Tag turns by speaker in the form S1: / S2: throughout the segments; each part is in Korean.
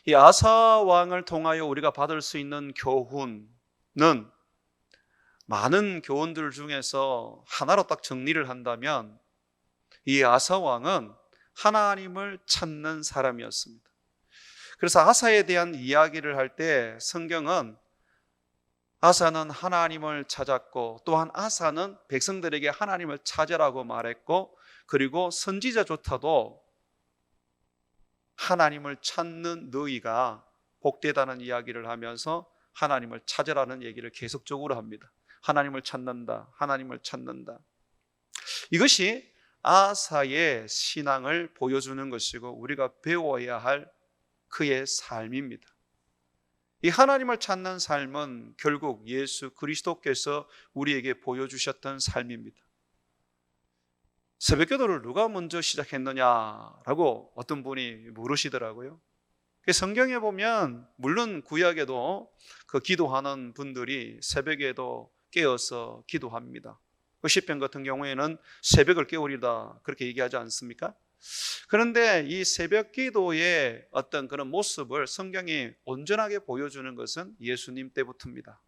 S1: 이 아사 왕을 통하여 우리가 받을 수 있는 교훈은 많은 교훈들 중에서 하나로 딱 정리를 한다면 이 아사 왕은 하나님을 찾는 사람이었습니다. 그래서 아사에 대한 이야기를 할 때 성경은 아사는 하나님을 찾았고, 또한 아사는 백성들에게 하나님을 찾으라고 말했고, 그리고 선지자조차도 하나님을 찾는 너희가 복되다는 이야기를 하면서 하나님을 찾으라는 얘기를 계속적으로 합니다. 하나님을 찾는다, 하나님을 찾는다. 이것이 아사의 신앙을 보여주는 것이고 우리가 배워야 할 그의 삶입니다. 이 하나님을 찾는 삶은 결국 예수 그리스도께서 우리에게 보여주셨던 삶입니다. 새벽기도를 누가 먼저 시작했느냐라고 어떤 분이 물으시더라고요. 성경에 보면 물론 구약에도 그 기도하는 분들이 새벽에도 깨어서 기도합니다. 시편 같은 경우에는 새벽을 깨우리다 그렇게 얘기하지 않습니까? 그런데 이 새벽 기도의 어떤 그런 모습을 성경이 온전하게 보여주는 것은 예수님 때부터입니다.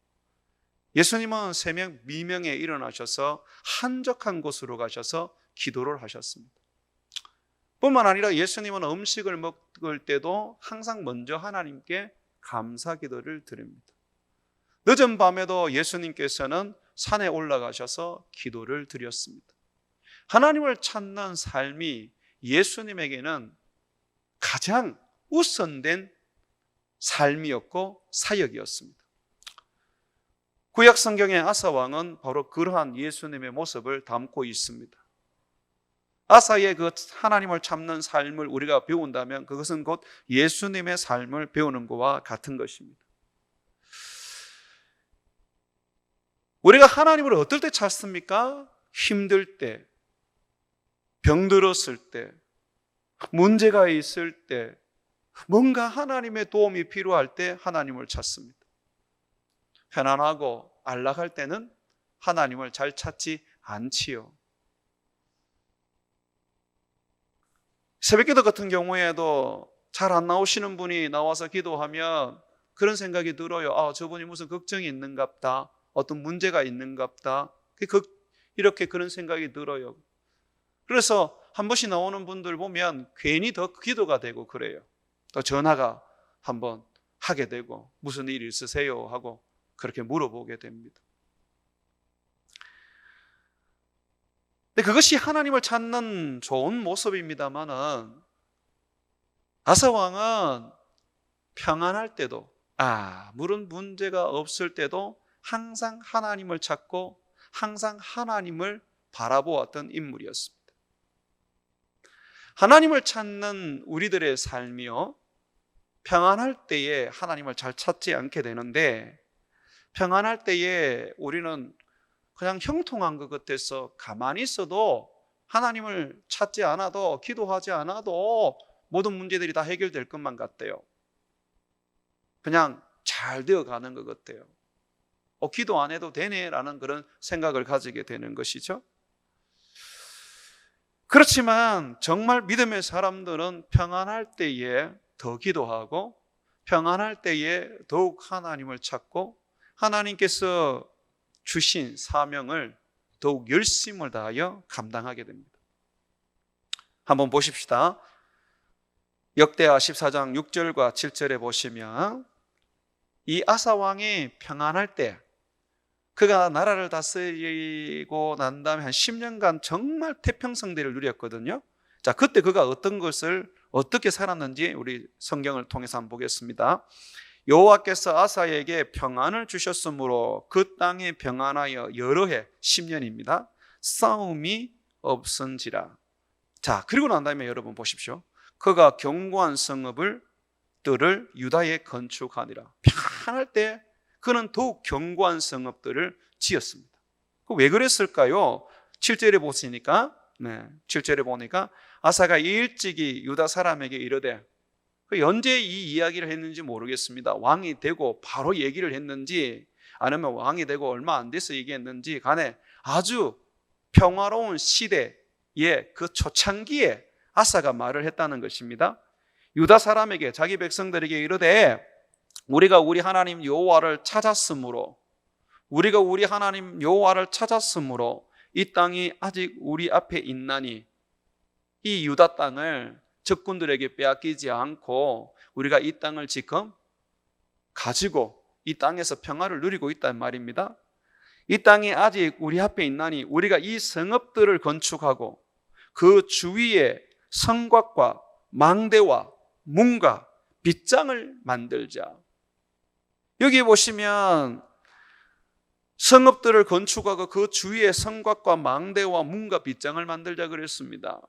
S1: 예수님은 새벽 미명에 일어나셔서 한적한 곳으로 가셔서 기도를 하셨습니다. 뿐만 아니라 예수님은 음식을 먹을 때도 항상 먼저 하나님께 감사 기도를 드립니다. 늦은 밤에도 예수님께서는 산에 올라가셔서 기도를 드렸습니다. 하나님을 찾는 삶이 예수님에게는 가장 우선된 삶이었고 사역이었습니다. 구약 성경의 아사 왕은 바로 그러한 예수님의 모습을 담고 있습니다. 아사의 그 하나님을 찾는 삶을 우리가 배운다면 그것은 곧 예수님의 삶을 배우는 것과 같은 것입니다. 우리가 하나님을 어떨 때 찾습니까? 힘들 때, 병들었을 때, 문제가 있을 때, 뭔가 하나님의 도움이 필요할 때 하나님을 찾습니다. 편안하고 안락할 때는 하나님을 잘 찾지 않지요. 새벽기도 같은 경우에도 잘 안 나오시는 분이 나와서 기도하면 그런 생각이 들어요. 저분이 무슨 걱정이 있는갑다, 어떤 문제가 있는갑다, 이렇게 그런 생각이 들어요. 그래서 한 번씩 나오는 분들 보면 괜히 더 기도가 되고 그래요. 또 전화가 한번 하게 되고 무슨 일 있으세요 하고 그렇게 물어보게 됩니다. 근데 그것이 하나님을 찾는 좋은 모습입니다만은 아사 왕은 평안할 때도 아무런 문제가 없을 때도 항상 하나님을 찾고 항상 하나님을 바라보았던 인물이었습니다. 하나님을 찾는 우리들의 삶이요, 평안할 때에 하나님을 잘 찾지 않게 되는데, 평안할 때에 우리는 그냥 형통한 것 같아서 가만히 있어도 하나님을 찾지 않아도 기도하지 않아도 모든 문제들이 다 해결될 것만 같대요. 그냥 잘 되어가는 것 같아요. 기도 안 해도 되네라는 그런 생각을 가지게 되는 것이죠. 그렇지만 정말 믿음의 사람들은 평안할 때에 더 기도하고 평안할 때에 더욱 하나님을 찾고 하나님께서 주신 사명을 더욱 열심을 다하여 감당하게 됩니다. 한번 보십시다. 역대하 14장 6절과 7절에 보시면 이 아사 왕이 평안할 때, 그가 나라를 다스리고 난 다음에 한 10년간 정말 태평성대를 누렸거든요. 자, 그때 그가 어떤 것을 어떻게 살았는지 우리 성경을 통해서 한번 보겠습니다. 여호와께서 아사에게 평안을 주셨으므로 그 땅에 평안하여 여러 해 10년입니다. 싸움이 없은지라. 자, 그리고 난 다음에 여러분 보십시오. 그가 견고한 성읍들을 유다에 건축하니라. 평안할 때 그는 더욱 견고한 성읍들을 지었습니다. 왜 그랬을까요? 7절에 보시니까 7절에 보니까 아사가 일찍이 유다 사람에게 이르되, 언제 이 이야기를 했는지 모르겠습니다. 왕이 되고 바로 얘기를 했는지 아니면 왕이 되고 얼마 안 돼서 얘기했는지 간에 아주 평화로운 시대의 그 초창기에 아사가 말을 했다는 것입니다. 유다 사람에게, 자기 백성들에게 이르되 우리가 우리 하나님 여호와를 찾았으므로, 우리가 우리 하나님 여호와를 찾았으므로 이 땅이 아직 우리 앞에 있나니, 이 유다 땅을 적군들에게 빼앗기지 않고 우리가 이 땅을 지금 가지고 이 땅에서 평화를 누리고 있단 말입니다. 이 땅이 아직 우리 앞에 있나니 우리가 이 성읍들을 건축하고 그 주위에 성곽과 망대와 문과 빗장을 만들자. 여기 보시면 성읍들을 건축하고 그 주위에 성곽과 망대와 문과 빗장을 만들자 그랬습니다.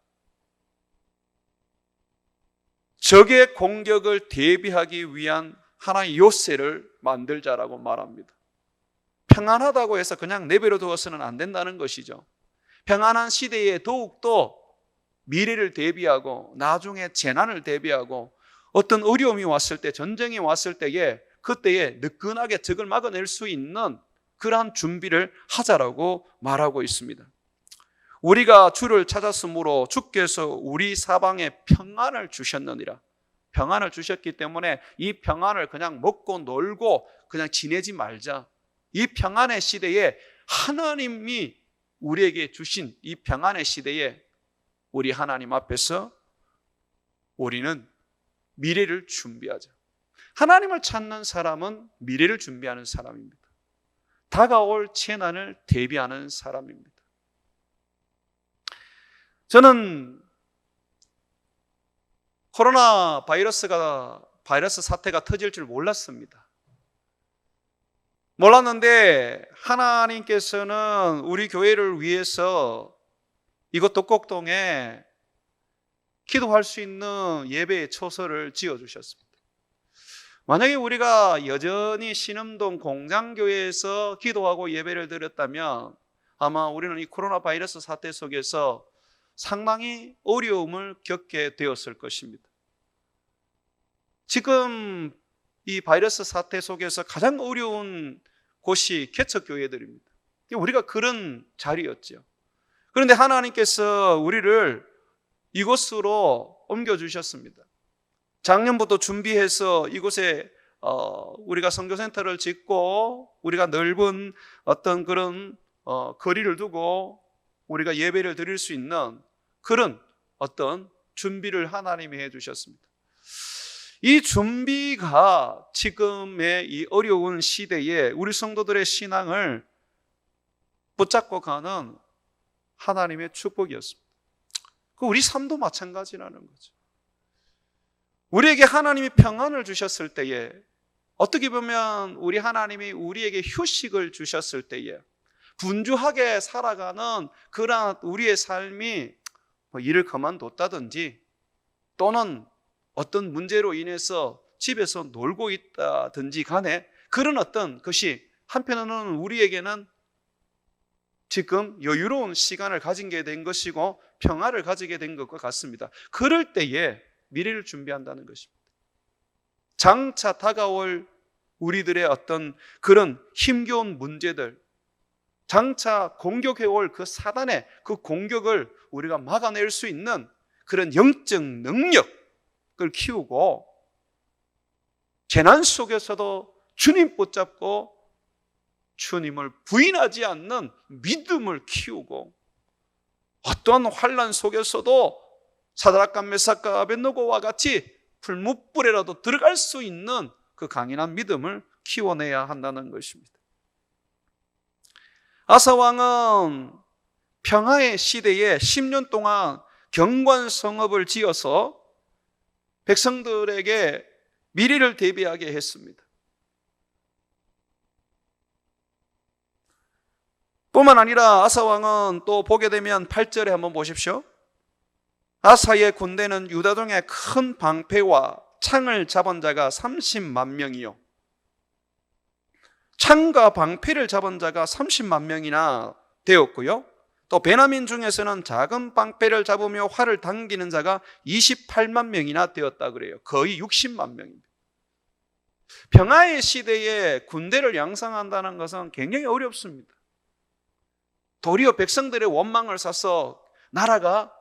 S1: 적의 공격을 대비하기 위한 하나의 요새를 만들자라고 말합니다. 평안하다고 해서 그냥 내버려 두어서는 안 된다는 것이죠. 평안한 시대에 더욱더 미래를 대비하고 나중에 재난을 대비하고 어떤 어려움이 왔을 때, 전쟁이 왔을 때에 그때에 느긋하게 적을 막아낼 수 있는 그러한 준비를 하자라고 말하고 있습니다. 우리가 주를 찾았으므로 주께서 우리 사방에 평안을 주셨느니라. 평안을 주셨기 때문에 이 평안을 그냥 먹고 놀고 그냥 지내지 말자. 이 평안의 시대에 하나님이 우리에게 주신 이 평안의 시대에 우리 하나님 앞에서 우리는 미래를 준비하자. 하나님을 찾는 사람은 미래를 준비하는 사람입니다. 다가올 재난을 대비하는 사람입니다. 저는 코로나 바이러스 사태가 터질 줄 몰랐습니다. 몰랐는데 하나님께서는 우리 교회를 위해서 이곳 덕곡동에 기도할 수 있는 예배의 처소를 지어주셨습니다. 만약에 우리가 여전히 신음동 공장교회에서 기도하고 예배를 드렸다면 아마 우리는 이 코로나 바이러스 사태 속에서 상당히 어려움을 겪게 되었을 것입니다. 지금 이 바이러스 사태 속에서 가장 어려운 곳이 개척교회들입니다. 우리가 그런 자리였죠. 그런데 하나님께서 우리를 이곳으로 옮겨주셨습니다. 작년부터 준비해서 이곳에 우리가 선교센터를 짓고 우리가 넓은 어떤 그런 거리를 두고 우리가 예배를 드릴 수 있는 그런 어떤 준비를 하나님이 해주셨습니다. 이 준비가 지금의 이 어려운 시대에 우리 성도들의 신앙을 붙잡고 가는 하나님의 축복이었습니다. 우리 삶도 마찬가지라는 거죠. 우리에게 하나님이 평안을 주셨을 때에, 어떻게 보면 우리 하나님이 우리에게 휴식을 주셨을 때에 분주하게 살아가는 그러한 우리의 삶이 일을 그만뒀다든지 또는 어떤 문제로 인해서 집에서 놀고 있다든지 간에 그런 어떤 것이 한편으로는 우리에게는 지금 여유로운 시간을 가지게 된 것이고 평화를 가지게 된 것과 같습니다. 그럴 때에 미래를 준비한다는 것입니다. 장차 다가올 우리들의 어떤 그런 힘겨운 문제들, 장차 공격해올 그 사단의 그 공격을 우리가 막아낼 수 있는 그런 영적 능력을 키우고 재난 속에서도 주님 붙잡고 주님을 부인하지 않는 믿음을 키우고 어떠한 환난 속에서도 사드락과 메삭과 아벳느고와 같이 풀무불에라도 들어갈 수 있는 그 강인한 믿음을 키워내야 한다는 것입니다. 아사 왕은 평화의 시대에 10년 동안 경관 성읍을 지어서 백성들에게 미래를 대비하게 했습니다. 뿐만 아니라 아사 왕은 또 보게 되면 8절에 한번 보십시오. 아사의 군대는 유다동의 큰 방패와 창을 잡은 자가 30만 명이요. 창과 방패를 잡은 자가 30만 명이나 되었고요. 또 베냐민 중에서는 작은 방패를 잡으며 활을 당기는 자가 28만 명이나 되었다 그래요. 거의 60만 명입니다. 평화의 시대에 군대를 양성한다는 것은 굉장히 어렵습니다. 도리어 백성들의 원망을 사서 나라가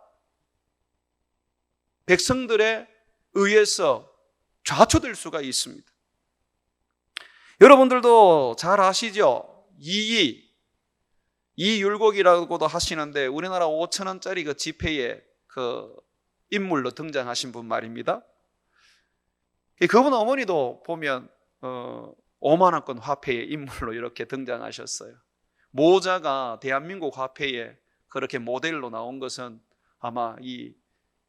S1: 백성들의 의해서 좌초될 수가 있습니다. 여러분들도 잘 아시죠? 이율곡이라고도 하시는데 우리나라 5,000원짜리 그 지폐에 그 인물로 등장하신 분 말입니다. 그분 어머니도 보면 5만 원권 화폐의 인물로 이렇게 등장하셨어요. 모자가 대한민국 화폐에 그렇게 모델로 나온 것은 아마 이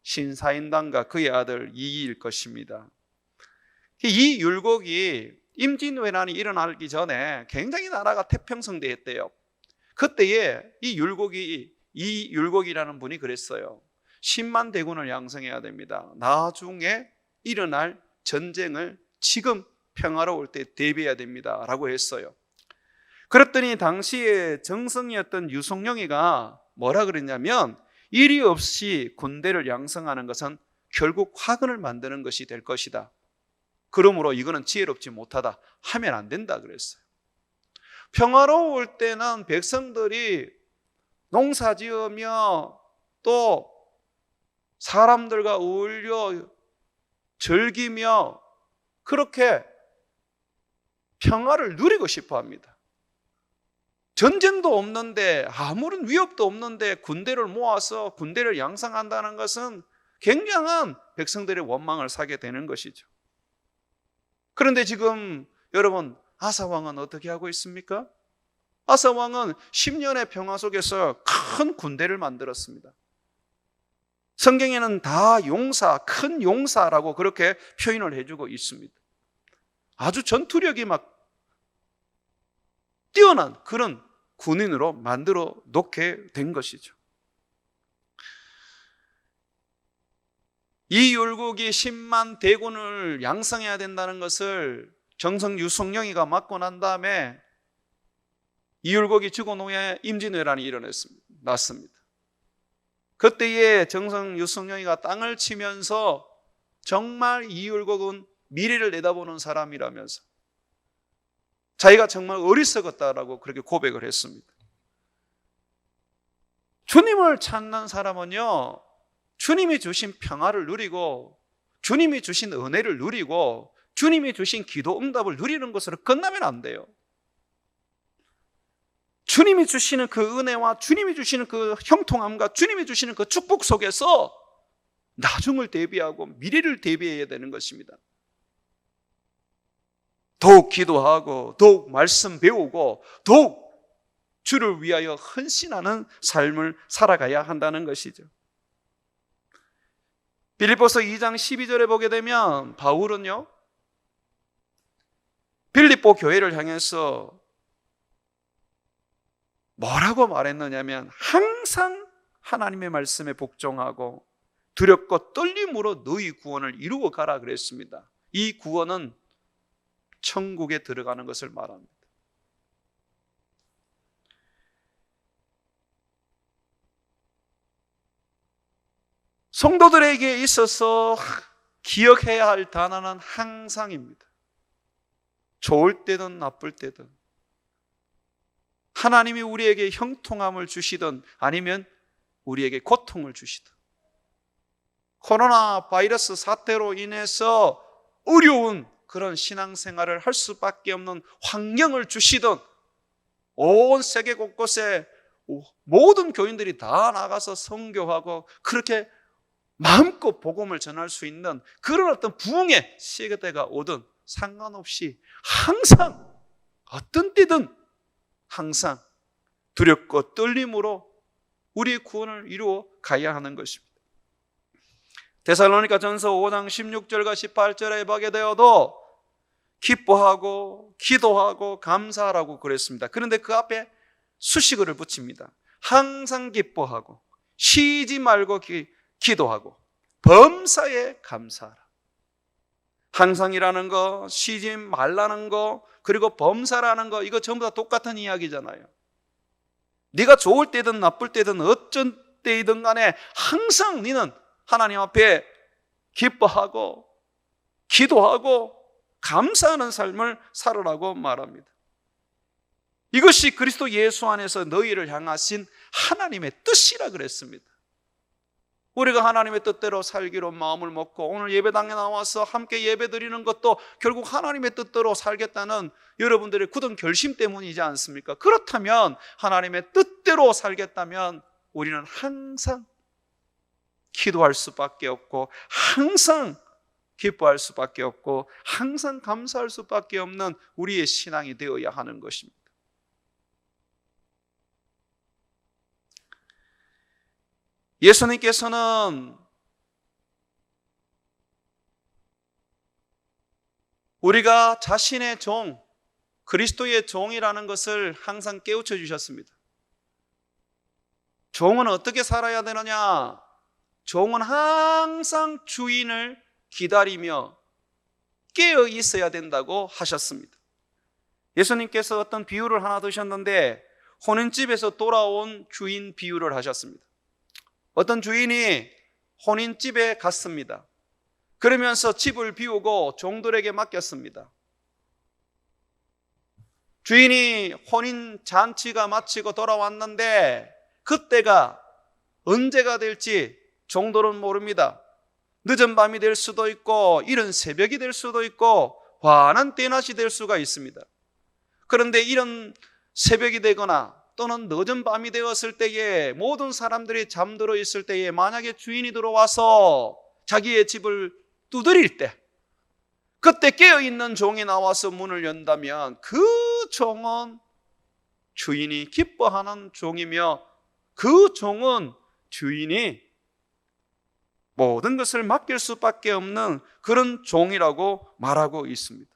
S1: 신사임당과 그의 아들 이일 것입니다. 이 율곡이 임진왜란이 일어나기 전에 굉장히 나라가 태평성대했대요. 그때에 이 율곡이라는 분이 그랬어요. 10만 대군을 양성해야 됩니다. 나중에 일어날 전쟁을 지금 평화로울 때 대비해야 됩니다 라고 했어요. 그랬더니 당시에 정성이었던 유성룡이가 뭐라 그랬냐면, 일이 없이 군대를 양성하는 것은 결국 화근을 만드는 것이 될 것이다. 그러므로 이거는 지혜롭지 못하다, 하면 안 된다 그랬어요. 평화로울 때는 백성들이 농사 지으며 또 사람들과 어울려 즐기며 그렇게 평화를 누리고 싶어 합니다. 전쟁도 없는데, 아무런 위협도 없는데 군대를 모아서 군대를 양성한다는 것은 굉장한 백성들의 원망을 사게 되는 것이죠. 그런데 지금 여러분, 아사왕은 어떻게 하고 있습니까? 아사왕은 10년의 평화 속에서 큰 군대를 만들었습니다. 성경에는 다 용사, 큰 용사라고 그렇게 표현을 해주고 있습니다. 아주 전투력이 막 뛰어난 그런 군인으로 만들어 놓게 된 것이죠. 이 율곡이 10만 대군을 양성해야 된다는 것을 정성 유성룡이가 맡고 난 다음에 이 율곡이 죽은 후에 임진왜란이 일어났습니다. 그때에 정성 유성룡이가 땅을 치면서 정말 이 율곡은 미래를 내다보는 사람이라면서 자기가 정말 어리석었다라고 그렇게 고백을 했습니다. 주님을 찾는 사람은요, 주님이 주신 평화를 누리고 주님이 주신 은혜를 누리고 주님이 주신 기도 응답을 누리는 것으로 끝나면 안 돼요. 주님이 주시는 그 은혜와 주님이 주시는 그 형통함과 주님이 주시는 그 축복 속에서 나중을 대비하고 미래를 대비해야 되는 것입니다. 더욱 기도하고 더욱 말씀 배우고 더욱 주를 위하여 헌신하는 삶을 살아가야 한다는 것이죠. 빌립보서 2장 12절에 보게 되면 바울은요, 빌립보 교회를 향해서 뭐라고 말했느냐면, 항상 하나님의 말씀에 복종하고 두렵고 떨림으로 너희 구원을 이루어 가라 그랬습니다. 이 구원은 천국에 들어가는 것을 말합니다. 성도들에게 있어서 기억해야 할 단어는 항상입니다. 좋을 때든 나쁠 때든 하나님이 우리에게 형통함을 주시든 아니면 우리에게 고통을 주시든, 코로나 바이러스 사태로 인해서 어려운 그런 신앙생활을 할 수밖에 없는 환경을 주시든, 온 세계 곳곳에 모든 교인들이 다 나가서 선교하고 그렇게 마음껏 복음을 전할 수 있는 그런 어떤 부흥의 시대가 오든 상관없이 항상 어떤 때든 항상 두렵고 떨림으로 우리의 구원을 이루어 가야 하는 것입니다. 데살로니가 전서 5장 16절과 18절에 보게 되어도 기뻐하고 기도하고 감사하라고 그랬습니다. 그런데 그 앞에 수식어를 붙입니다. 항상 기뻐하고 쉬지 말고 기도하고 범사에 감사하라. 항상이라는 거, 쉬지 말라는 거, 그리고 범사라는 거, 이거 전부 다 똑같은 이야기잖아요. 네가 좋을 때든 나쁠 때든 어쩐 때이든 간에 항상 너는 하나님 앞에 기뻐하고 기도하고 감사하는 삶을 살으라고 말합니다. 이것이 그리스도 예수 안에서 너희를 향하신 하나님의 뜻이라 그랬습니다. 우리가 하나님의 뜻대로 살기로 마음을 먹고 오늘 예배당에 나와서 함께 예배 드리는 것도 결국 하나님의 뜻대로 살겠다는 여러분들의 굳은 결심 때문이지 않습니까? 그렇다면 하나님의 뜻대로 살겠다면 우리는 항상 기도할 수밖에 없고 항상 기뻐할 수밖에 없고 항상 감사할 수밖에 없는 우리의 신앙이 되어야 하는 것입니다. 예수님께서는 우리가 자신의 종, 그리스도의 종이라는 것을 항상 깨우쳐 주셨습니다. 종은 어떻게 살아야 되느냐? 종은 항상 주인을 기다리며 깨어 있어야 된다고 하셨습니다. 예수님께서 어떤 비유를 하나 드셨는데 혼인집에서 돌아온 주인 비유를 하셨습니다. 어떤 주인이 혼인집에 갔습니다. 그러면서 집을 비우고 종들에게 맡겼습니다. 주인이 혼인 잔치가 마치고 돌아왔는데 그때가 언제가 될지 종들은 모릅니다. 늦은 밤이 될 수도 있고 이른 새벽이 될 수도 있고 환한 때낮이 될 수가 있습니다. 그런데 이런 새벽이 되거나 또는 늦은 밤이 되었을 때에 모든 사람들이 잠들어 있을 때에 만약에 주인이 들어와서 자기의 집을 두드릴 때 그때 깨어있는 종이 나와서 문을 연다면 그 종은 주인이 기뻐하는 종이며 그 종은 주인이 모든 것을 맡길 수밖에 없는 그런 종이라고 말하고 있습니다.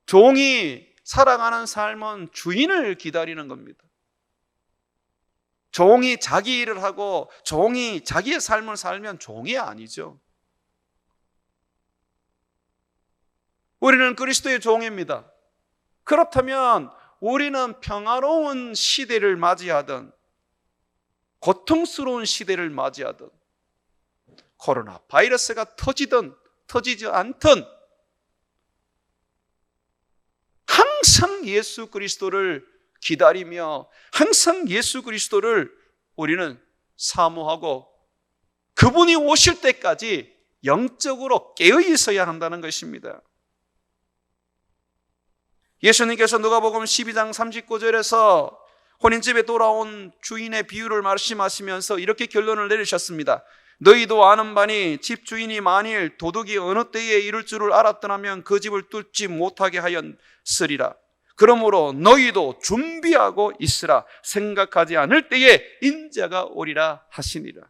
S1: 종이 살아가는 삶은 주인을 기다리는 겁니다. 종이 자기 일을 하고 종이 자기의 삶을 살면 종이 아니죠. 우리는 그리스도의 종입니다. 그렇다면 우리는 평화로운 시대를 맞이하든 고통스러운 시대를 맞이하든 코로나 바이러스가 터지든 터지지 않든 항상 예수 그리스도를 기다리며 항상 예수 그리스도를 우리는 사모하고 그분이 오실 때까지 영적으로 깨어 있어야 한다는 것입니다. 예수님께서 누가복음 12장 39절에서 혼인집에 돌아온 주인의 비유를 말씀하시면서 이렇게 결론을 내리셨습니다. 너희도 아는 바니 집주인이 만일 도둑이 어느 때에 이룰 줄을 알았더라면 그 집을 뚫지 못하게 하였으리라. 그러므로 너희도 준비하고 있으라. 생각하지 않을 때에 인자가 오리라 하시니라.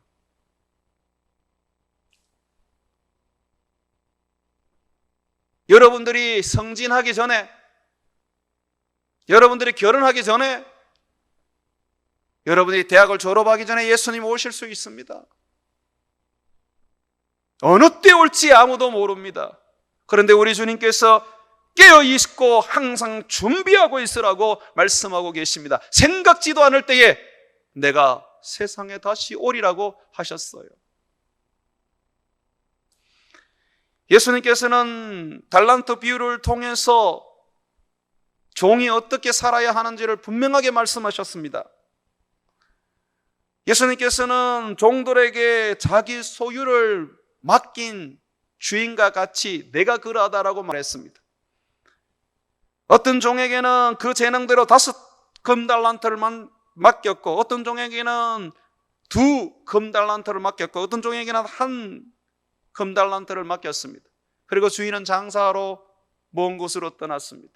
S1: 여러분들이 성진하기 전에, 여러분들이 결혼하기 전에, 여러분이 대학을 졸업하기 전에 예수님 오실 수 있습니다. 어느 때 올지 아무도 모릅니다. 그런데 우리 주님께서 깨어있고 항상 준비하고 있으라고 말씀하고 계십니다. 생각지도 않을 때에 내가 세상에 다시 오리라고 하셨어요. 예수님께서는 달란트 비유를 통해서 종이 어떻게 살아야 하는지를 분명하게 말씀하셨습니다. 예수님께서는 종들에게 자기 소유를 맡긴 주인과 같이 내가 그러하다라고 말했습니다. 어떤 종에게는 그 재능대로 5 금달란트를 맡겼고 어떤 종에게는 2 금달란트를 맡겼고 어떤 종에게는 1 금달란트를 맡겼습니다. 그리고 주인은 장사하러 먼 곳으로 떠났습니다.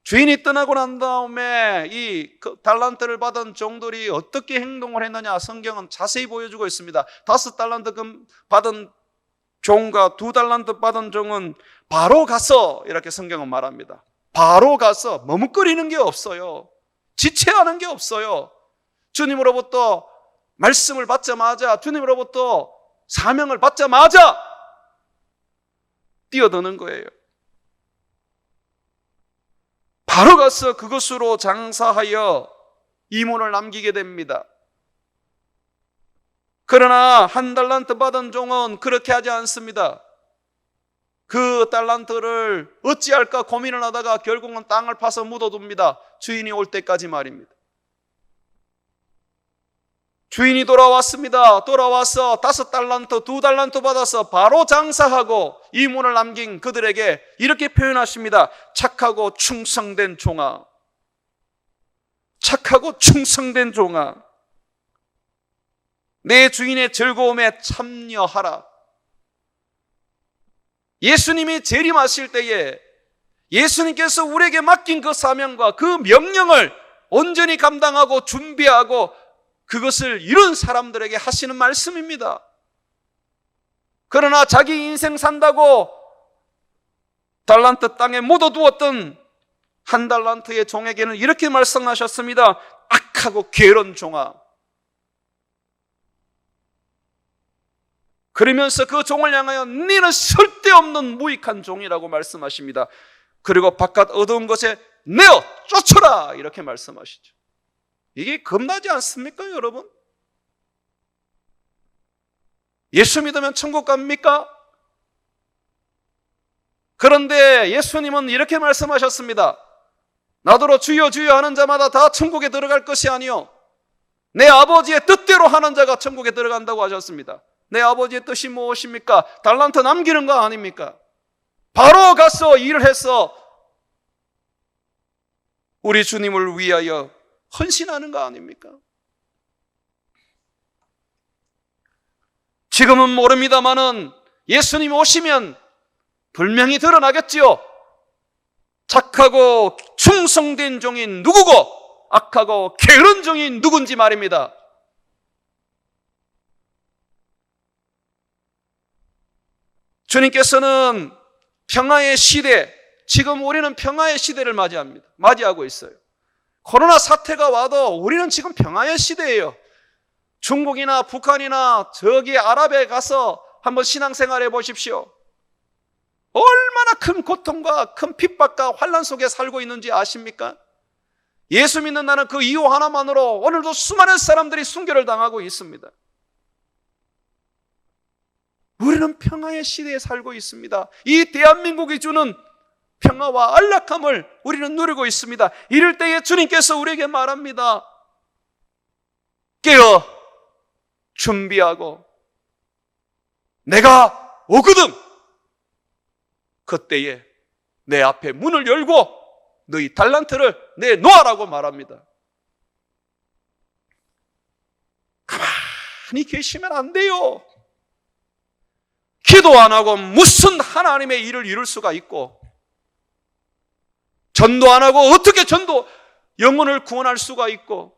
S1: 주인이 떠나고 난 다음에 이 달란트를 받은 종들이 어떻게 행동을 했느냐 성경은 자세히 보여주고 있습니다. 5 달란트 받은 종과 2 달란트 받은 종은 바로 가서 이렇게 성경은 말합니다. 바로 가서 머뭇거리는 게 없어요. 지체하는 게 없어요. 주님으로부터 말씀을 받자마자 주님으로부터 사명을 받자마자 뛰어드는 거예요. 바로 가서 그것으로 장사하여 이문을 남기게 됩니다. 그러나 1 달란트 받은 종은 그렇게 하지 않습니다. 그 달란트를 어찌할까 고민을 하다가 결국은 땅을 파서 묻어둡니다. 주인이 올 때까지 말입니다. 주인이 돌아왔습니다. 돌아와서 5달란트, 2달란트 받아서 바로 장사하고 이문을 남긴 그들에게 이렇게 표현하십니다. 착하고 충성된 종아. 착하고 충성된 종아. 내 주인의 즐거움에 참여하라. 예수님이 재림하실 때에 예수님께서 우리에게 맡긴 그 사명과 그 명령을 온전히 감당하고 준비하고 그것을 이룬 사람들에게 하시는 말씀입니다. 그러나 자기 인생 산다고 달란트 땅에 묻어두었던 1달란트의 종에게는 이렇게 말씀하셨습니다. 악하고 게으른 종아. 그러면서 그 종을 향하여 너는 쓸데없는 무익한 종이라고 말씀하십니다. 그리고 바깥 어두운 곳에 내어 쫓아라 이렇게 말씀하시죠. 이게 겁나지 않습니까, 여러분? 예수 믿으면 천국 갑니까? 그런데 예수님은 이렇게 말씀하셨습니다. 나더러 주여 주여 하는 자마다 다 천국에 들어갈 것이 아니요 내 아버지의 뜻대로 하는 자가 천국에 들어간다고 하셨습니다. 내 아버지의 뜻이 무엇입니까? 달란트 남기는 거 아닙니까? 바로 가서 일을 해서 우리 주님을 위하여 헌신하는 거 아닙니까? 지금은 모릅니다마는 예수님이 오시면 분명히 드러나겠지요. 착하고 충성된 종이 누구고 악하고 게으른 종이 누군지 말입니다. 주님께서는 평화의 시대, 지금 우리는 평화의 시대를 맞이하고 있어요. 코로나 사태가 와도 우리는 지금 평화의 시대예요. 중국이나 북한이나 저기 아랍에 가서 한번 신앙생활 해보십시오. 얼마나 큰 고통과 큰 핍박과 환난 속에 살고 있는지 아십니까? 예수 믿는 나는 그 이유 하나만으로 오늘도 수많은 사람들이 순교를 당하고 있습니다. 우리는 평화의 시대에 살고 있습니다. 이 대한민국이 주는 평화와 안락함을 우리는 누리고 있습니다. 이럴 때에 주님께서 우리에게 말합니다. 깨어 준비하고 내가 오거든 그때에 내 앞에 문을 열고 너희 달란트를 내놓으라고 말합니다. 가만히 계시면 안 돼요. 기도 안 하고 무슨 하나님의 일을 이룰 수가 있고 전도 안 하고 어떻게 영혼을 구원할 수가 있고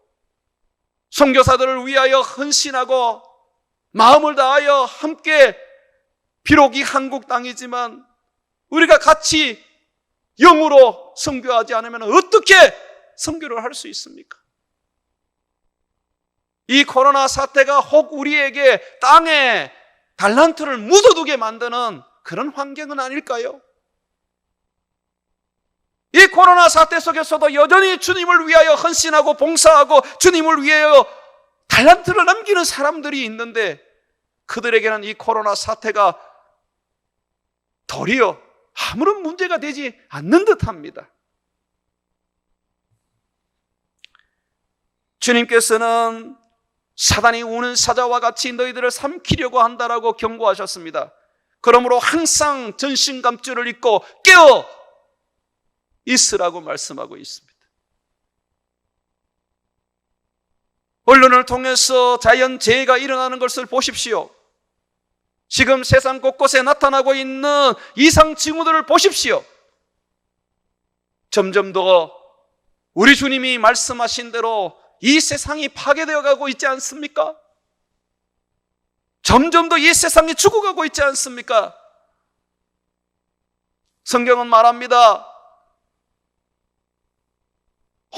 S1: 선교사들을 위하여 헌신하고 마음을 다하여 함께 비록 이 한국 땅이지만 우리가 같이 영으로 선교하지 않으면 어떻게 선교를 할 수 있습니까? 이 코로나 사태가 혹 우리에게 땅에 달란트를 묻어두게 만드는 그런 환경은 아닐까요? 이 코로나 사태 속에서도 여전히 주님을 위하여 헌신하고 봉사하고 주님을 위하여 달란트를 남기는 사람들이 있는데 그들에게는 이 코로나 사태가 도리어 아무런 문제가 되지 않는 듯합니다. 주님께서는 사단이 우는 사자와 같이 너희들을 삼키려고 한다라고 경고하셨습니다. 그러므로 항상 전신갑주를 입고 깨어 있으라고 말씀하고 있습니다. 언론을 통해서 자연재해가 일어나는 것을 보십시오. 지금 세상 곳곳에 나타나고 있는 이상 징후들을 보십시오. 점점 더 우리 주님이 말씀하신 대로 이 세상이 파괴되어 가고 있지 않습니까? 점점 더 이 세상이 죽어가고 있지 않습니까? 성경은 말합니다.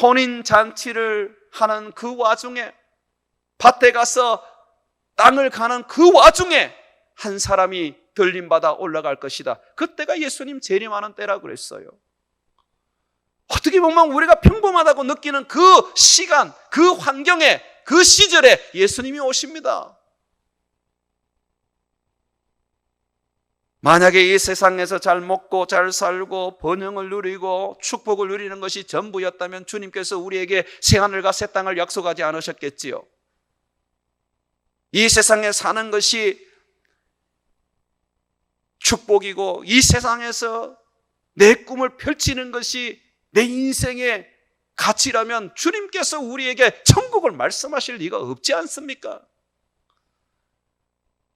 S1: 혼인잔치를 하는 그 와중에 밭에 가서 땅을 가는 그 와중에 한 사람이 들림받아 올라갈 것이다. 그때가 예수님 재림하는 때라고 그랬어요. 어떻게 보면 우리가 평범하다고 느끼는 그 시간, 그 환경에, 그 시절에 예수님이 오십니다. 만약에 이 세상에서 잘 먹고 잘 살고 번영을 누리고 축복을 누리는 것이 전부였다면 주님께서 우리에게 새하늘과 새 땅을 약속하지 않으셨겠지요. 이 세상에 사는 것이 축복이고 이 세상에서 내 꿈을 펼치는 것이 내 인생의 가치라면 주님께서 우리에게 천국을 말씀하실 리가 없지 않습니까?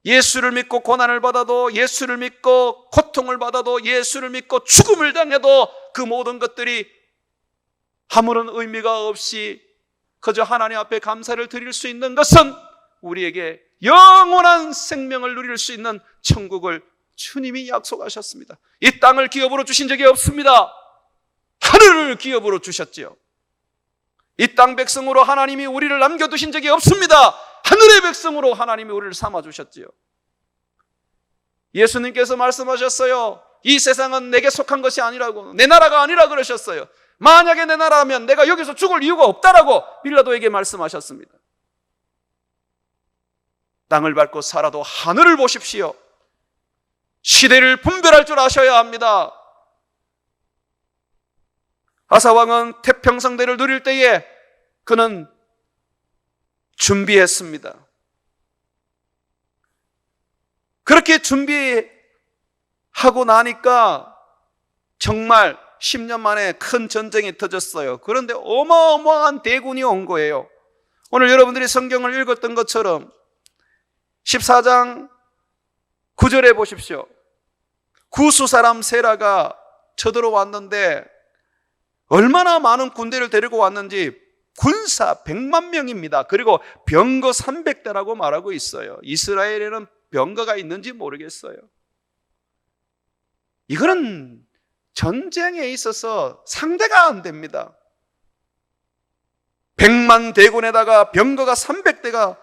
S1: 예수를 믿고 고난을 받아도, 예수를 믿고 고통을 받아도, 예수를 믿고 죽음을 당해도 그 모든 것들이 아무런 의미가 없이 그저 하나님 앞에 감사를 드릴 수 있는 것은 우리에게 영원한 생명을 누릴 수 있는 천국을 주님이 약속하셨습니다. 이 땅을 기업으로 주신 적이 없습니다. 하늘을 기업으로 주셨지요. 이 땅 백성으로 하나님이 우리를 남겨두신 적이 없습니다. 하늘의 백성으로 하나님이 우리를 삼아주셨지요. 예수님께서 말씀하셨어요. 이 세상은 내게 속한 것이 아니라고, 내 나라가 아니라 그러셨어요. 만약에 내 나라면 내가 여기서 죽을 이유가 없다라고 빌라도에게 말씀하셨습니다. 땅을 밟고 살아도 하늘을 보십시오. 시대를 분별할 줄 아셔야 합니다. 아사왕은 태평성대를 누릴 때에 그는 준비했습니다. 그렇게 준비하고 나니까 정말 10년 만에 큰 전쟁이 터졌어요. 그런데 어마어마한 대군이 온 거예요. 오늘 여러분들이 성경을 읽었던 것처럼 14장 9절에 보십시오. 구스 사람 세라가 쳐들어왔는데 얼마나 많은 군대를 데리고 왔는지 군사 100만 명입니다. 그리고 병거 300대라고 말하고 있어요. 이스라엘에는 병거가 있는지 모르겠어요. 이거는 전쟁에 있어서 상대가 안 됩니다. 100만 대군에다가 병거가 300대가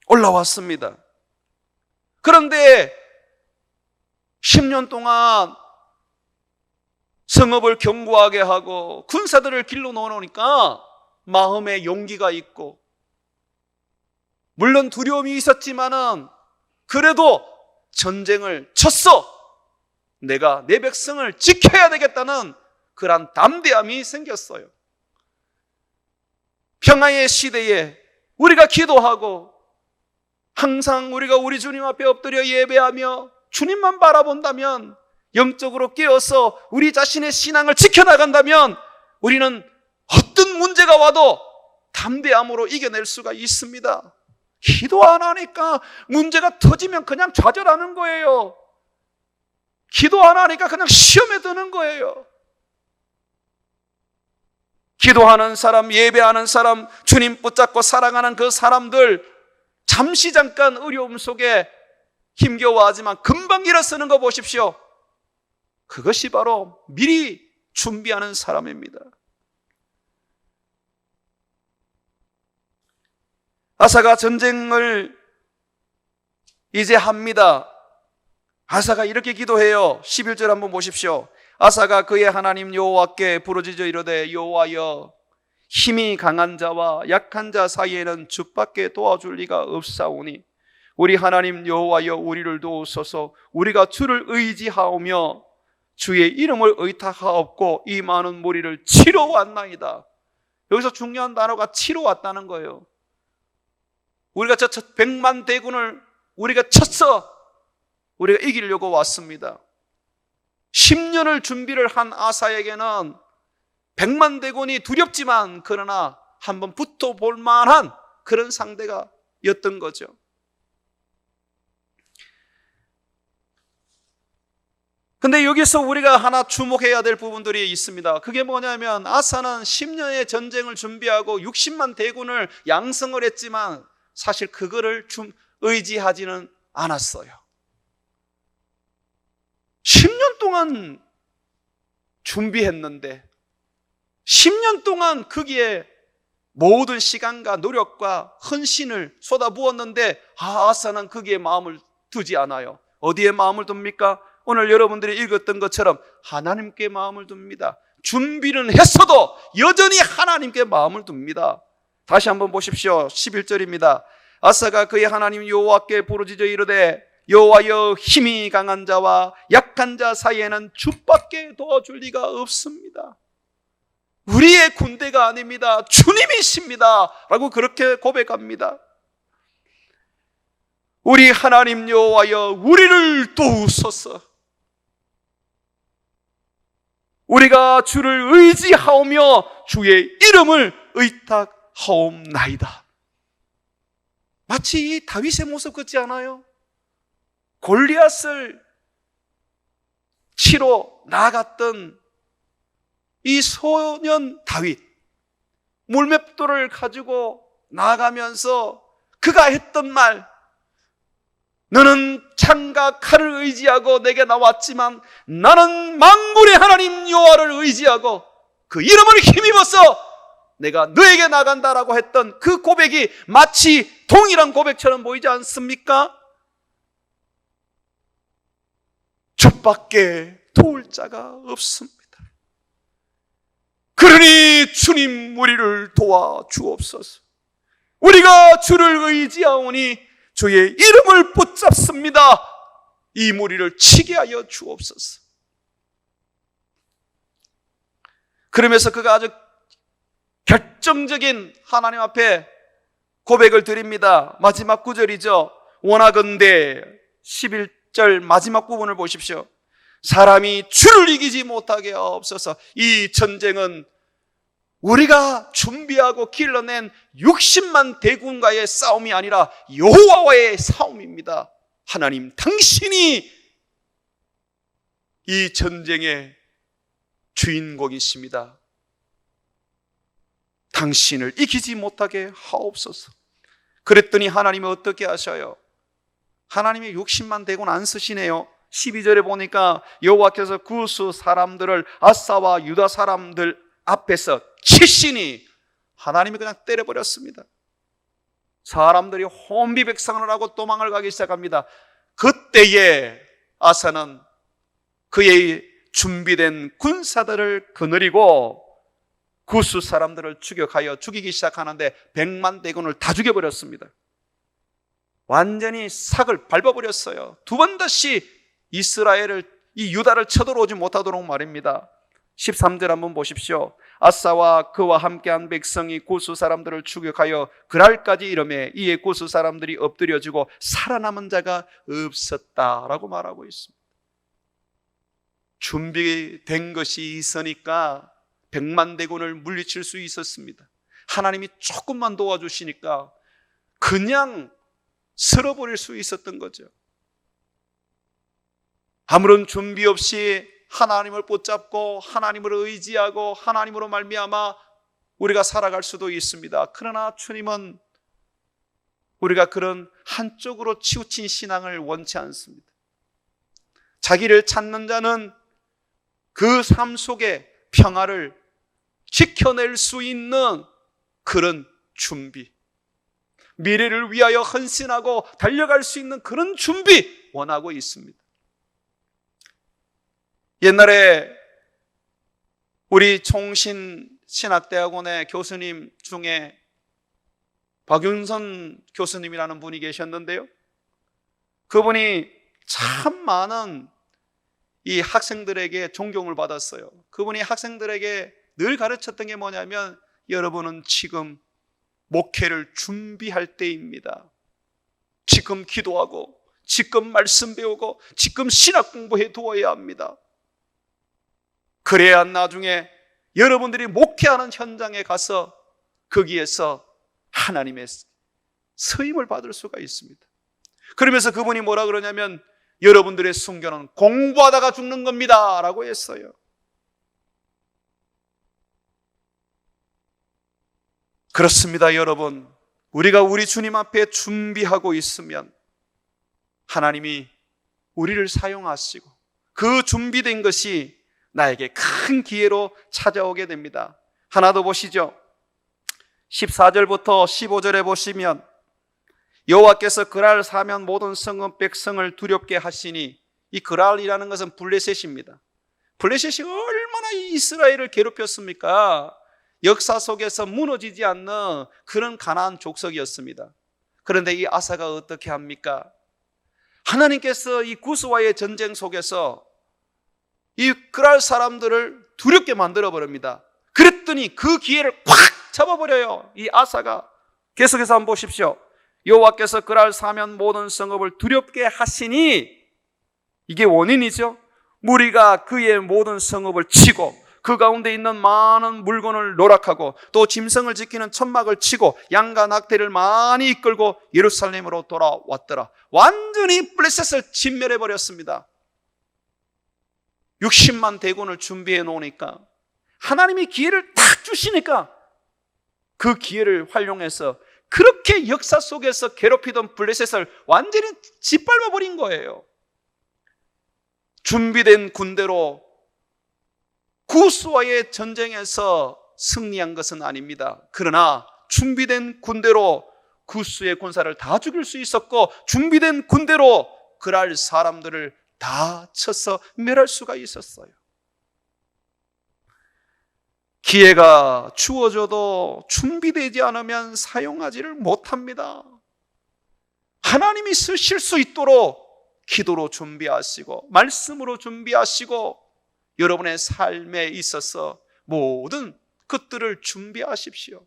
S1: 올라왔습니다. 그런데 10년 동안 성읍을 견고하게 하고 군사들을 길러 놓으니까 마음에 용기가 있고, 물론 두려움이 있었지만은 그래도 전쟁을 쳤어, 내가 내 백성을 지켜야 되겠다는 그런 담대함이 생겼어요. 평화의 시대에 우리가 기도하고 항상 우리가 우리 주님 앞에 엎드려 예배하며 주님만 바라본다면, 영적으로 깨어서 우리 자신의 신앙을 지켜나간다면 우리는 어떤 문제가 와도 담대함으로 이겨낼 수가 있습니다. 기도 안 하니까 문제가 터지면 그냥 좌절하는 거예요. 기도 안 하니까 그냥 시험에 드는 거예요. 기도하는 사람, 예배하는 사람, 주님 붙잡고 살아가는 그 사람들, 잠시 잠깐 어려움 속에 힘겨워하지만 금방 일어서는 거 보십시오. 그것이 바로 미리 준비하는 사람입니다. 아사가 전쟁을 이제 합니다. 아사가 이렇게 기도해요. 11절 한번 보십시오. 아사가 그의 하나님 여호와께 부르짖어 이르되, 여호와여, 힘이 강한 자와 약한 자 사이에는 주밖에 도와줄 리가 없사오니 우리 하나님 여호와여, 우리를 도우소서. 우리가 주를 의지하오며 주의 이름을 의탁하옵고 이 많은 무리를 치러 왔나이다. 여기서 중요한 단어가 치러 왔다는 거예요. 우리가 저 100만 대군을 우리가 쳤어, 우리가 이기려고 왔습니다. 10년을 준비를 한 아사에게는 100만 대군이 두렵지만 그러나 한번 붙어볼 만한 그런 상대가 였던 거죠. 근데 여기서 우리가 하나 주목해야 될 부분들이 있습니다. 그게 뭐냐면, 아사는 10년의 전쟁을 준비하고 60만 대군을 양성을 했지만 사실 그거를 의지하지는 않았어요. 10년 동안 준비했는데 10년 동안 거기에 모든 시간과 노력과 헌신을 쏟아부었는데 아사는 거기에 마음을 두지 않아요. 어디에 마음을 둡니까? 오늘 여러분들이 읽었던 것처럼 하나님께 마음을 둡니다. 준비는 했어도 여전히 하나님께 마음을 둡니다. 다시 한번 보십시오. 11절입니다. 아사가 그의 하나님 여호와께 부르짖어 이르되, 여호와여, 힘이 강한 자와 약한 자 사이에는 주밖에 도와줄 리가 없습니다. 우리의 군대가 아닙니다. 주님이십니다 라고 그렇게 고백합니다. 우리 하나님 여호와여, 우리를 도우소서. 우리가 주를 의지하오며 주의 이름을 의탁하옵나이다. 마치 이 다윗의 모습 같지 않아요? 골리앗을 치러 나갔던 이 소년 다윗, 물맷돌을 가지고 나가면서 그가 했던 말, 너는 창과 칼을 의지하고 내게 나왔지만 나는 만군의 하나님 여호와를 의지하고 그 이름을 힘입어서 내가 너에게 나간다라고 했던 그 고백이 마치 동일한 고백처럼 보이지 않습니까? 주밖에 도울 자가 없습니다. 그러니 주님 우리를 도와주옵소서. 우리가 주를 의지하오니 주의 이름을 붙잡습니다. 이 무리를 치게 하여 주옵소서. 그러면서 그가 아주 결정적인 하나님 앞에 고백을 드립니다. 마지막 구절이죠. 원하건대 11절 마지막 부분을 보십시오. 사람이 주를 이기지 못하게 하옵소서. 이 전쟁은 우리가 준비하고 길러낸 60만 대군과의 싸움이 아니라 여호와와의 싸움입니다. 하나님, 당신이 이 전쟁의 주인공이십니다. 당신을 이기지 못하게 하옵소서. 그랬더니 하나님이 어떻게 하셔요? 하나님이 60만 대군 안 쓰시네요. 12절에 보니까 여호와께서 구스 사람들을 아사와 유다 사람들 앞에서 치시니 하나님이 그냥 때려버렸습니다. 사람들이 혼비백산을 하고 도망을 가기 시작합니다. 그때에 아사는 그의 준비된 군사들을 거느리고 구스 사람들을 추격하여 죽이기 시작하는데 100만 대군을 다 죽여버렸습니다. 완전히 삭을 밟아버렸어요. 두 번 다시 이스라엘을, 이 유다를 쳐들어오지 못하도록 말입니다. 13절 한번 보십시오. 아사와 그와 함께한 백성이 구스 사람들을 추격하여 그랄까지 이르매 이에 구스 사람들이 엎드려지고 살아남은 자가 없었다라고 말하고 있습니다. 준비된 것이 있으니까 100만 대군을 물리칠 수 있었습니다. 하나님이 조금만 도와주시니까 그냥 쓸어버릴 수 있었던 거죠. 아무런 준비 없이 하나님을 붙잡고 하나님을 의지하고 하나님으로 말미암아 우리가 살아갈 수도 있습니다. 그러나 주님은 우리가 그런 한쪽으로 치우친 신앙을 원치 않습니다. 자기를 찾는 자는 그 삶 속에 평화를 지켜낼 수 있는 그런 준비, 미래를 위하여 헌신하고 달려갈 수 있는 그런 준비 원하고 있습니다. 옛날에 우리 총신신학대학원의 교수님 중에 박윤선 교수님이라는 분이 계셨는데요, 그분이 참 많은 이 학생들에게 존경을 받았어요. 그분이 학생들에게 늘 가르쳤던 게 뭐냐면, 여러분은 지금 목회를 준비할 때입니다. 지금 기도하고 지금 말씀 배우고 지금 신학 공부해 두어야 합니다. 그래야 나중에 여러분들이 목회하는 현장에 가서 거기에서 하나님의 서임을 받을 수가 있습니다. 그러면서 그분이 뭐라 그러냐면, 여러분들의 순교는 공부하다가 죽는 겁니다 라고 했어요. 그렇습니다, 여러분. 우리가 우리 주님 앞에 준비하고 있으면 하나님이 우리를 사용하시고 그 준비된 것이 나에게 큰 기회로 찾아오게 됩니다. 하나 더 보시죠. 14절부터 15절에 보시면, 여호와께서 그랄 사면 모든 성읍 백성을 두렵게 하시니, 이 그랄이라는 것은 블레셋입니다. 블레셋이 얼마나 이스라엘을 괴롭혔습니까? 역사 속에서 무너지지 않는 그런 가나안 족속이었습니다. 그런데 이 아사가 어떻게 합니까? 하나님께서 이 구스와의 전쟁 속에서 이 그랄 사람들을 두렵게 만들어 버립니다. 그랬더니 그 기회를 꽉 잡아버려요, 이 아사가. 계속해서 한번 보십시오. 여호와께서 그날 사면 모든 성읍을 두렵게 하시니, 이게 원인이죠. 무리가 그의 모든 성읍을 치고 그 가운데 있는 많은 물건을 노락하고 또 짐승을 지키는 천막을 치고 양과 낙태를 많이 이끌고 예루살렘으로 돌아왔더라. 완전히 블레셋을 진멸해버렸습니다. 60만 대군을 준비해 놓으니까, 하나님이 기회를 딱 주시니까 그 기회를 활용해서 그렇게 역사 속에서 괴롭히던 블레셋을 완전히 짓밟아버린 거예요. 준비된 군대로 구스와의 전쟁에서 승리한 것은 아닙니다. 그러나 준비된 군대로 구스의 군사를 다 죽일 수 있었고, 준비된 군대로 그랄 사람들을 다 쳐서 멸할 수가 있었어요. 기회가 주어져도 준비되지 않으면 사용하지를 못합니다. 하나님이 쓰실 수 있도록 기도로 준비하시고 말씀으로 준비하시고 여러분의 삶에 있어서 모든 것들을 준비하십시오.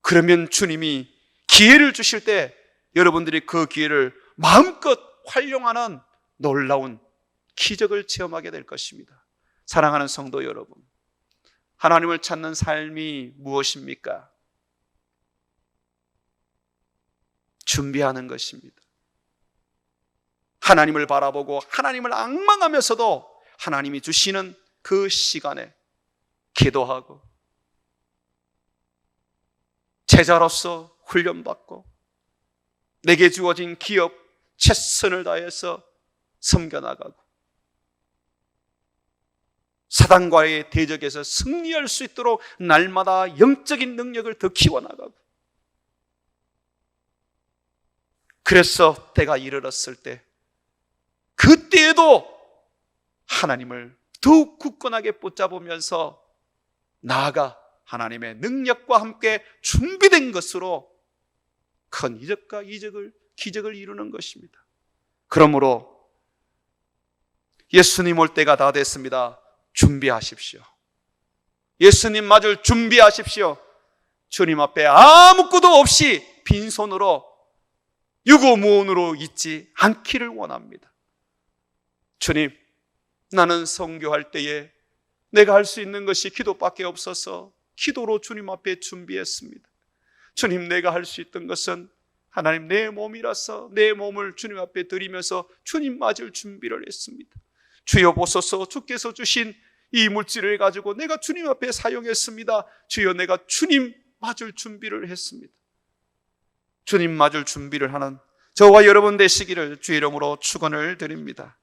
S1: 그러면 주님이 기회를 주실 때 여러분들이 그 기회를 마음껏 활용하는 놀라운 기적을 체험하게 될 것입니다. 사랑하는 성도 여러분, 하나님을 찾는 삶이 무엇입니까? 준비하는 것입니다. 하나님을 바라보고 하나님을 앙망하면서도 하나님이 주시는 그 시간에 기도하고 제자로서 훈련받고 내게 주어진 기업 최선을 다해서 섬겨나가고 사단과의 대적에서 승리할 수 있도록 날마다 영적인 능력을 더 키워나가고, 그래서 때가 이르렀을 때 그때에도 하나님을 더욱 굳건하게 붙잡으면서 나아가 하나님의 능력과 함께 준비된 것으로 큰 이적과 기적을 이루는 것입니다. 그러므로 예수님 올 때가 다 됐습니다. 준비하십시오. 예수님 맞을 준비하십시오. 주님 앞에 아무것도 없이 빈손으로 유고무원으로 있지 않기를 원합니다. 주님, 나는 선교할 때에 내가 할 수 있는 것이 기도밖에 없어서 기도로 주님 앞에 준비했습니다. 주님, 내가 할 수 있던 것은 하나님 내 몸이라서 내 몸을 주님 앞에 드리면서 주님 맞을 준비를 했습니다. 주여 보소서, 주께서 주신 이 물질을 가지고 내가 주님 앞에 사용했습니다. 주여, 내가 주님 맞을 준비를 했습니다. 주님 맞을 준비를 하는 저와 여러분 되시기를 주의 이름으로 축원을 드립니다.